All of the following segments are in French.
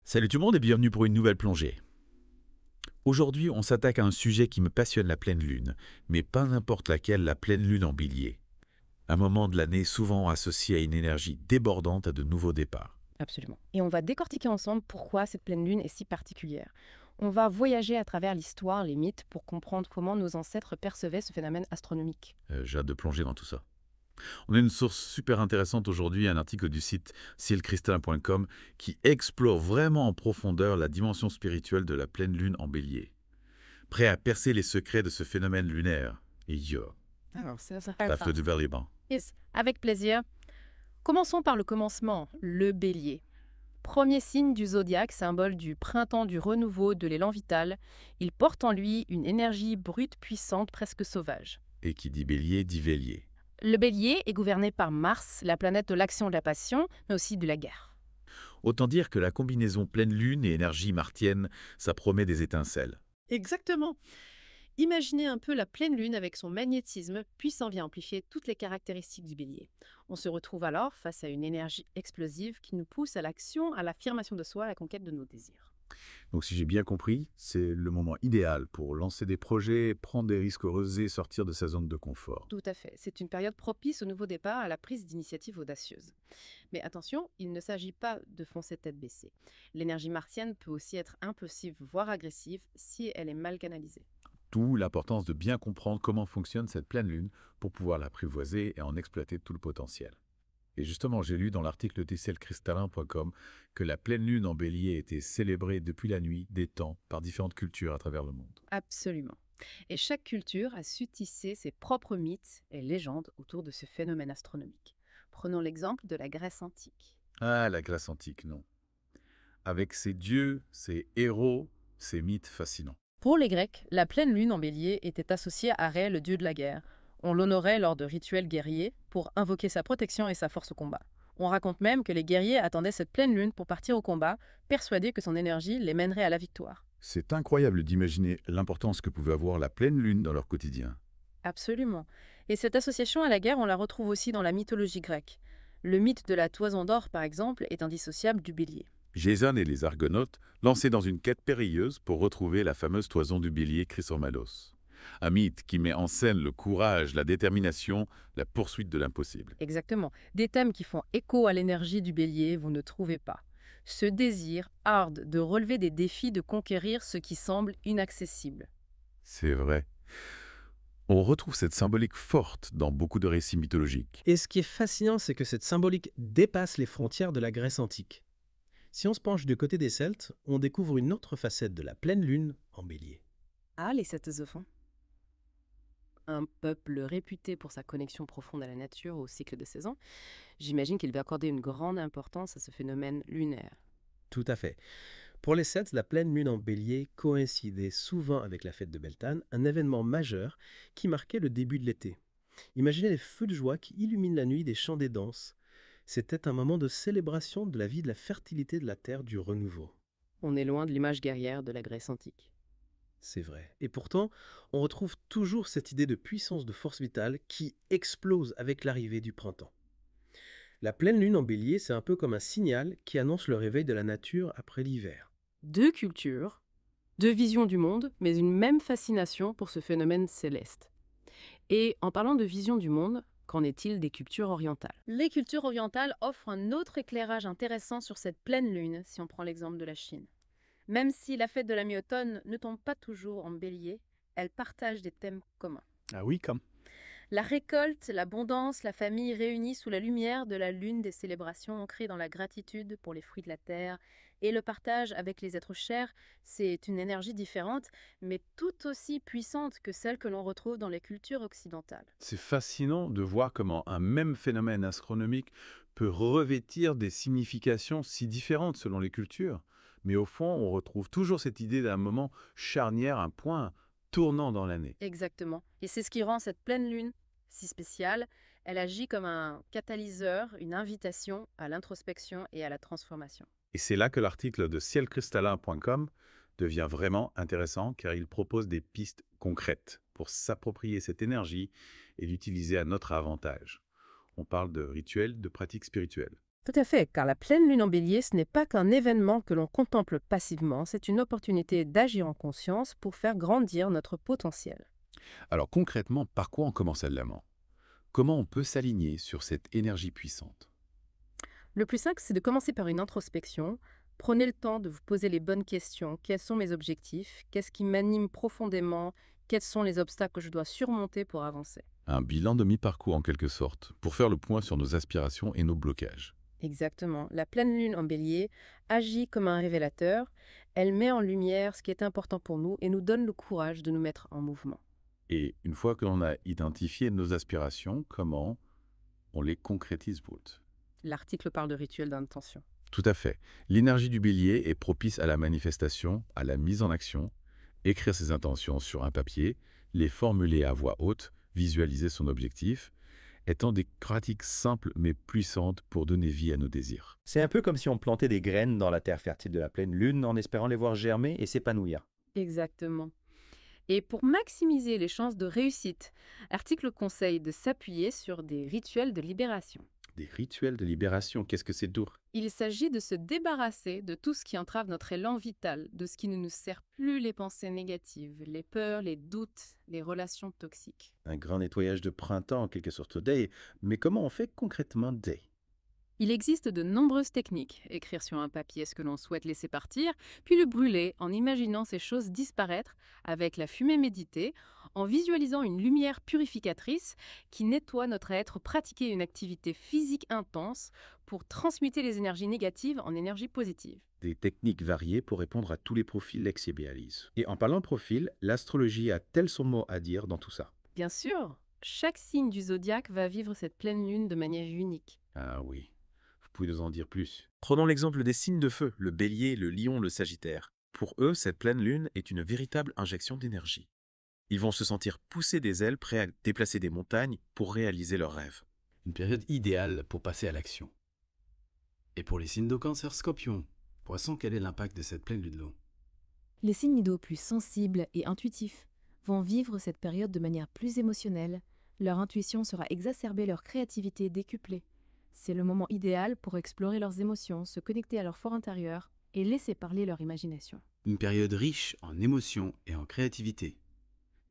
Salut tout le monde et bienvenue pour une nouvelle plongée. Aujourd'hui, on s'attaque à un sujet qui me passionne, la pleine lune, mais pas n'importe laquelle, la pleine lune en bélier. Un moment de l'année souvent associé à une énergie débordante à de nouveaux départs. Absolument. Et on va décortiquer ensemble pourquoi cette pleine lune est si particulière. On va voyager à travers l'histoire, les mythes, pour comprendre comment nos ancêtres percevaient ce phénomène astronomique. J'ai hâte de plonger dans tout ça. On a une source super intéressante aujourd'hui, un article du site cielcristal.com qui explore vraiment en profondeur la dimension spirituelle de la pleine lune en bélier. Prêt à percer les secrets de ce phénomène lunaire. Et yo, Alors, ça paf le développement. Yes, avec plaisir. Commençons par le commencement, le bélier. Premier signe du zodiaque, symbole du printemps, du renouveau, de l'élan vital. Il porte en lui une énergie brute, puissante, presque sauvage. Et qui dit bélier. Le bélier est gouverné par Mars, la planète de l'action et de la passion, mais aussi de la guerre. Autant dire que la combinaison pleine lune et énergie martienne, ça promet des étincelles. Exactement. Imaginez un peu la pleine lune avec son magnétisme puissant vient amplifier toutes les caractéristiques du bélier. On se retrouve alors face à une énergie explosive qui nous pousse à l'action, à l'affirmation de soi, à la conquête de nos désirs. Donc si j'ai bien compris, c'est le moment idéal pour lancer des projets, prendre des risques osés, sortir de sa zone de confort. Tout à fait. C'est une période propice au nouveau départ, à la prise d'initiatives audacieuses. Mais attention, il ne s'agit pas de foncer tête baissée. L'énergie martienne peut aussi être impulsive, voire agressive, si elle est mal canalisée. D'où l'importance de bien comprendre comment fonctionne cette pleine lune pour pouvoir l'apprivoiser et en exploiter tout le potentiel. Et justement, j'ai lu dans l'article de cielcristallin.com que la pleine lune en bélier était célébrée depuis la nuit des temps par différentes cultures à travers le monde. Absolument. Et chaque culture a su tisser ses propres mythes et légendes autour de ce phénomène astronomique. Prenons l'exemple de la Grèce antique. Ah, la Grèce antique, non. Avec ses dieux, ses héros, ses mythes fascinants. Pour les Grecs, la pleine lune en bélier était associée à Rhée, le dieu de la guerre. On l'honorait lors de rituels guerriers pour invoquer sa protection et sa force au combat. On raconte même que les guerriers attendaient cette pleine lune pour partir au combat, persuadés que son énergie les mènerait à la victoire. C'est incroyable d'imaginer l'importance que pouvait avoir la pleine lune dans leur quotidien. Absolument. Et cette association à la guerre, on la retrouve aussi dans la mythologie grecque. Le mythe de la toison d'or, par exemple, est indissociable du bélier. Jason et les Argonautes lancés dans une quête périlleuse pour retrouver la fameuse toison du bélier Chrysomalos. Un mythe qui met en scène le courage, la détermination, la poursuite de l'impossible. Exactement. Des thèmes qui font écho à l'énergie du bélier, vous ne trouvez pas. Ce désir hard de relever des défis, de conquérir ce qui semble inaccessible. C'est vrai. On retrouve cette symbolique forte dans beaucoup de récits mythologiques. Et ce qui est fascinant, c'est que cette symbolique dépasse les frontières de la Grèce antique. Si on se penche du côté des Celtes, on découvre une autre facette de la pleine lune en bélier. Ah, les Cétosophons. Un peuple réputé pour sa connexion profonde à la nature, au cycle des saisons, j'imagine qu'il va accorder une grande importance à ce phénomène lunaire. Tout à fait. Pour les Celtes, la pleine lune en bélier coïncidait souvent avec la fête de Beltane, un événement majeur qui marquait le début de l'été. Imaginez les feux de joie qui illuminent la nuit des chants des danses. C'était un moment de célébration de la vie, de la fertilité de la terre, du renouveau. On est loin de l'image guerrière de la Grèce antique. C'est vrai. Et pourtant, on retrouve toujours cette idée de puissance, de force vitale qui explose avec l'arrivée du printemps. La pleine lune en bélier, c'est un peu comme un signal qui annonce le réveil de la nature après l'hiver. Deux cultures, deux visions du monde, mais une même fascination pour ce phénomène céleste. Et en parlant de vision du monde, qu'en est-il des cultures orientales? Les cultures orientales offrent un autre éclairage intéressant sur cette pleine lune, si on prend l'exemple de la Chine. Même si la fête de la mi-automne ne tombe pas toujours en bélier, elle partage des thèmes communs. Ah oui, comme. La récolte, l'abondance, la famille réunie sous la lumière de la lune, des célébrations ancrées dans la gratitude pour les fruits de la terre et le partage avec les êtres chers, c'est une énergie différente, mais tout aussi puissante que celle que l'on retrouve dans les cultures occidentales. C'est fascinant de voir comment un même phénomène astronomique peut revêtir des significations si différentes selon les cultures. Mais au fond, on retrouve toujours cette idée d'un moment charnière, un point tournant dans l'année. Exactement. Et c'est ce qui rend cette pleine lune si spéciale. Elle agit comme un catalyseur, une invitation à l'introspection et à la transformation. Et c'est là que l'article de cielcristallin.com devient vraiment intéressant car il propose des pistes concrètes pour s'approprier cette énergie et l'utiliser à notre avantage. On parle de rituels, de pratiques spirituelles. Tout à fait, car la pleine lune en bélier, ce n'est pas qu'un événement que l'on contemple passivement, c'est une opportunité d'agir en conscience pour faire grandir notre potentiel. Alors concrètement, par quoi on commence à l'amant? Comment on peut s'aligner sur cette énergie puissante? Le plus simple, c'est de commencer par une introspection. Prenez le temps de vous poser les bonnes questions. Quels sont mes objectifs? Qu'est-ce qui m'anime profondément? Quels sont les obstacles que je dois surmonter pour avancer? Un bilan de mi-parcours en quelque sorte, pour faire le point sur nos aspirations et nos blocages. Exactement. La pleine lune en bélier agit comme un révélateur. Elle met en lumière ce qui est important pour nous et nous donne le courage de nous mettre en mouvement. Et une fois que l'on a identifié nos aspirations, comment on les concrétise, Bolt? L'article parle de rituel d'intention. Tout à fait. L'énergie du bélier est propice à la manifestation, à la mise en action. Écrire ses intentions sur un papier, les formuler à voix haute, visualiser son objectif, étant des pratiques simples mais puissantes pour donner vie à nos désirs. C'est un peu comme si on plantait des graines dans la terre fertile de la pleine lune en espérant les voir germer et s'épanouir. Exactement. Et pour maximiser les chances de réussite, l'article conseille de s'appuyer sur des rituels de libération. Des rituels de libération, qu'est-ce que c'est dur? Il s'agit de se débarrasser de tout ce qui entrave notre élan vital, de ce qui ne nous sert plus, les pensées négatives, les peurs, les doutes, les relations toxiques. Un grand nettoyage de printemps en quelque sorte, Day. Mais comment on fait concrètement, Day? Il existe de nombreuses techniques. Écrire sur un papier ce que l'on souhaite laisser partir, puis le brûler en imaginant ces choses disparaître avec la fumée méditée, en visualisant une lumière purificatrice qui nettoie notre être, pratiquer une activité physique intense pour transmuter les énergies négatives en énergies positives. Des techniques variées pour répondre à tous les profils Lex et Béalice. Et en parlant de profil, l'astrologie a-t-elle son mot à dire dans tout ça? Bien sûr, chaque signe du zodiaque va vivre cette pleine lune de manière unique. Ah oui. Vous pouvez nous en dire plus? Prenons l'exemple des signes de feu, le bélier, le lion, le sagittaire. Pour eux, cette pleine lune est une véritable injection d'énergie. Ils vont se sentir pousser des ailes, prêts à déplacer des montagnes pour réaliser leurs rêves. Une période idéale pour passer à l'action. Et pour les signes de cancer, scorpion, poisson, quel est l'impact de cette pleine lune d'eau? Les signes d'eau plus sensibles et intuitifs vont vivre cette période de manière plus émotionnelle. Leur intuition sera exacerbée, leur créativité décuplée. C'est le moment idéal pour explorer leurs émotions, se connecter à leur fort intérieur et laisser parler leur imagination. Une période riche en émotions et en créativité.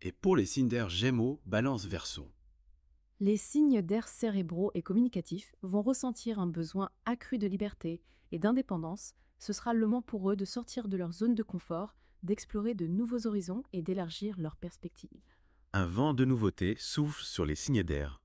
Et pour les signes d'air Gémeaux, Balance, Verseau. Les signes d'air cérébraux et communicatifs vont ressentir un besoin accru de liberté et d'indépendance. Ce sera le moment pour eux de sortir de leur zone de confort, d'explorer de nouveaux horizons et d'élargir leurs perspectives. Un vent de nouveauté souffle sur les signes d'air.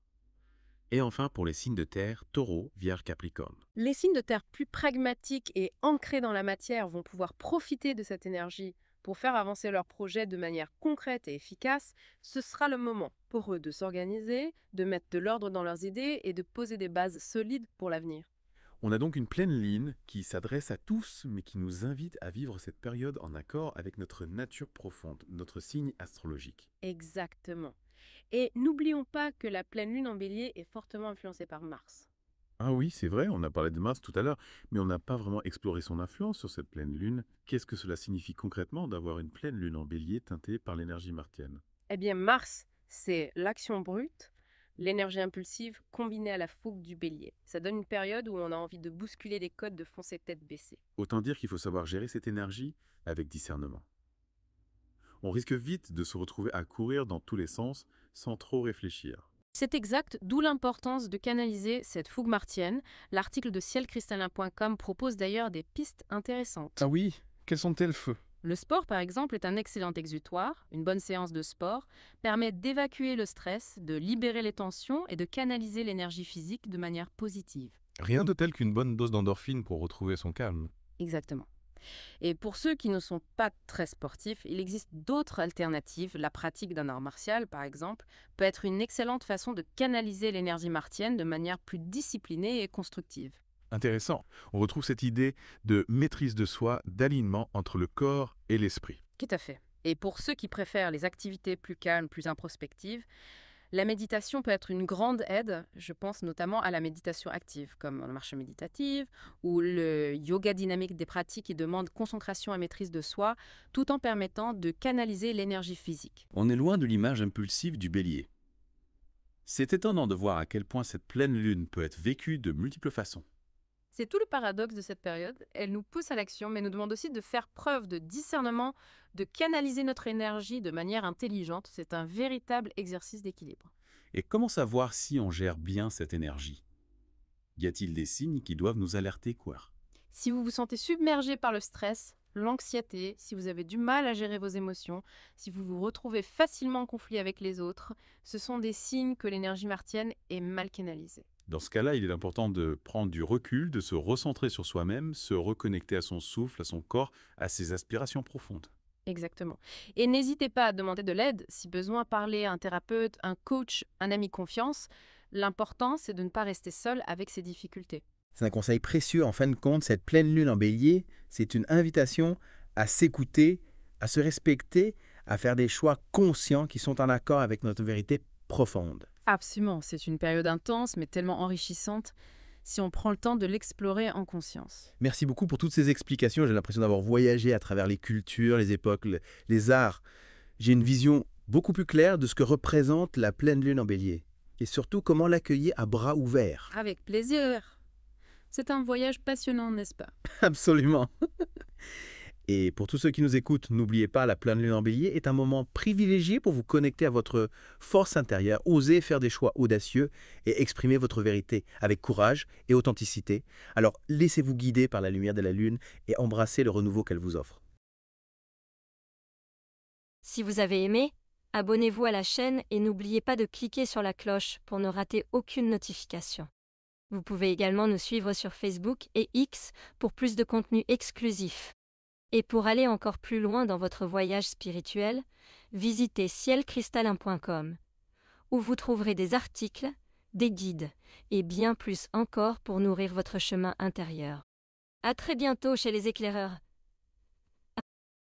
Et enfin, pour les signes de terre, Taureau, Vierge, Capricorne. Les signes de terre plus pragmatiques et ancrés dans la matière vont pouvoir profiter de cette énergie pour faire avancer leurs projets de manière concrète et efficace. Ce sera le moment pour eux de s'organiser, de mettre de l'ordre dans leurs idées et de poser des bases solides pour l'avenir. On a donc une pleine ligne qui s'adresse à tous, mais qui nous invite à vivre cette période en accord avec notre nature profonde, notre signe astrologique. Exactement. Et n'oublions pas que la pleine lune en bélier est fortement influencée par Mars. Ah oui, c'est vrai, on a parlé de Mars tout à l'heure, mais on n'a pas vraiment exploré son influence sur cette pleine lune. Qu'est-ce que cela signifie concrètement d'avoir une pleine lune en bélier teintée par l'énergie martienne? Eh bien, Mars, c'est l'action brute, l'énergie impulsive combinée à la fougue du bélier. Ça donne une période où on a envie de bousculer les codes, de foncer tête baissée. Autant dire qu'il faut savoir gérer cette énergie avec discernement. On risque vite de se retrouver à courir dans tous les sens sans trop réfléchir. C'est exact, d'où l'importance de canaliser cette fougue martienne. L'article de cielcristallin.com propose d'ailleurs des pistes intéressantes. Ah oui, quels sont-elles, feu? Le sport, par exemple, est un excellent exutoire. Une bonne séance de sport permet d'évacuer le stress, de libérer les tensions et de canaliser l'énergie physique de manière positive. Rien de tel qu'une bonne dose d'endorphine pour retrouver son calme. Exactement. Et pour ceux qui ne sont pas très sportifs, il existe d'autres alternatives. La pratique d'un art martial, par exemple, peut être une excellente façon de canaliser l'énergie martienne de manière plus disciplinée et constructive. Intéressant. On retrouve cette idée de maîtrise de soi, d'alignement entre le corps et l'esprit. Tout à fait. Et pour ceux qui préfèrent les activités plus calmes, plus introspectives, la méditation peut être une grande aide. Je pense notamment à la méditation active, comme la marche méditative ou le yoga dynamique, des pratiques qui demandent concentration et maîtrise de soi, tout en permettant de canaliser l'énergie physique. On est loin de l'image impulsive du bélier. C'est étonnant de voir à quel point cette pleine lune peut être vécue de multiples façons. C'est tout le paradoxe de cette période. Elle nous pousse à l'action, mais nous demande aussi de faire preuve de discernement, de canaliser notre énergie de manière intelligente. C'est un véritable exercice d'équilibre. Et comment savoir si on gère bien cette énergie? Y a-t-il des signes qui doivent nous alerter, quoi? Si vous vous sentez submergé par le stress, l'anxiété, si vous avez du mal à gérer vos émotions, si vous vous retrouvez facilement en conflit avec les autres, ce sont des signes que l'énergie martienne est mal canalisée. Dans ce cas-là, il est important de prendre du recul, de se recentrer sur soi-même, se reconnecter à son souffle, à son corps, à ses aspirations profondes. Exactement. Et n'hésitez pas à demander de l'aide si besoin, parler à un thérapeute, un coach, un ami confiance. L'important, c'est de ne pas rester seul avec ses difficultés. C'est un conseil précieux. En fin de compte, cette pleine lune en bélier, c'est une invitation à s'écouter, à se respecter, à faire des choix conscients qui sont en accord avec notre vérité profonde. Absolument, c'est une période intense, mais tellement enrichissante si on prend le temps de l'explorer en conscience. Merci beaucoup pour toutes ces explications. J'ai l'impression d'avoir voyagé à travers les cultures, les époques, les arts. J'ai une vision beaucoup plus claire de ce que représente la pleine lune en bélier. Et surtout, comment l'accueillir à bras ouverts. Avec plaisir. C'est un voyage passionnant, n'est-ce pas? Absolument. Et pour tous ceux qui nous écoutent, n'oubliez pas, la pleine lune en bélier est un moment privilégié pour vous connecter à votre force intérieure, oser faire des choix audacieux et exprimer votre vérité avec courage et authenticité. Alors laissez-vous guider par la lumière de la lune et embrassez le renouveau qu'elle vous offre. Si vous avez aimé, abonnez-vous à la chaîne et n'oubliez pas de cliquer sur la cloche pour ne rater aucune notification. Vous pouvez également nous suivre sur Facebook et X pour plus de contenu exclusif. Et pour aller encore plus loin dans votre voyage spirituel, visitez cielcristallin.com, où vous trouverez des articles, des guides et bien plus encore pour nourrir votre chemin intérieur. À très bientôt chez les éclaireurs.